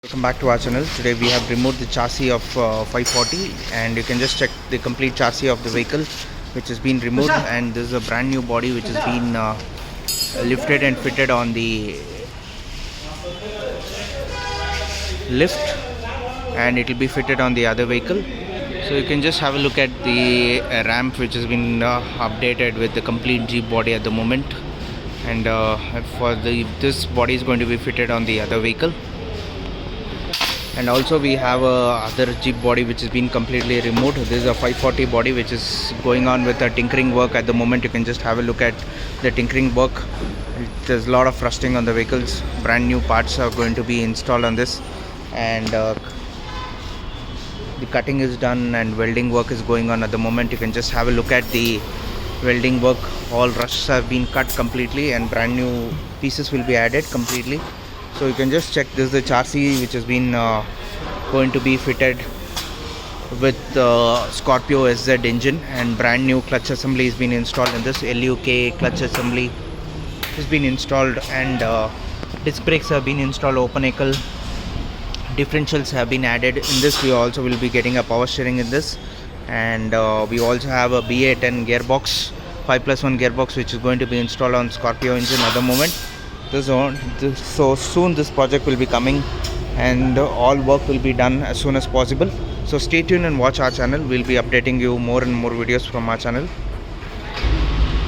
Welcome back to our channel. Today we have removed the chassis of 540 and you can just check the complete chassis of the vehicle which has been removed, and this is a brand new body which has been lifted and fitted on the lift, and it will be fitted on the other vehicle. So you can just have a look at the ramp which has been updated with the complete Jeep body at the moment, and this body is going to be fitted on the other vehicle. And also we have other Jeep body which has been completely removed. This is a 540 body which is going on with a tinkering work at the moment. You can just have a look at the tinkering work. There's a lot of rusting on the vehicles. Brand new parts are going to be installed on this, and the cutting is done and welding work is going on at the moment. You can just have a look at the welding work. All rusts have been cut completely and brand new pieces will be added completely. So you can just check, this is the chassis which has been going to be fitted with Scorpio SZ engine, and brand new clutch assembly has been installed in this. LUK clutch assembly has been installed, and disc brakes have been installed. Open ankle differentials have been added in this. We also will be getting a power steering in this, and we also have a BA10 gearbox, 5+1 gearbox, which is going to be installed on Scorpio engine at the moment. So soon this project will be coming, and all work will be done as soon as possible. So stay tuned and watch our channel. We'll be updating you more and more videos from our channel.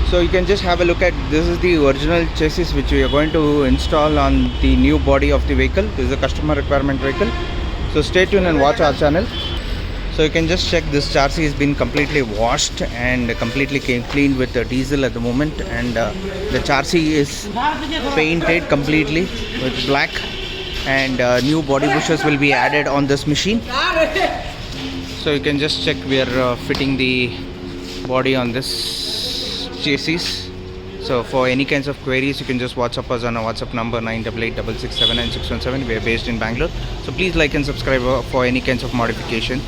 So you can just have a look at, this is the original chassis which we are going to install on the new body of the vehicle. This is a customer requirement vehicle. So stay tuned and watch our channel. So you can just check, this chassis has been completely washed and completely cleaned with diesel at the moment, and the chassis is painted completely with black, and new body bushers will be added on this machine. So you can just check, we are fitting the body on this chassis. So for any kinds of queries, you can just WhatsApp us on our WhatsApp number 9886679617. We are based in Bangalore. So please like and subscribe for any kinds of modification.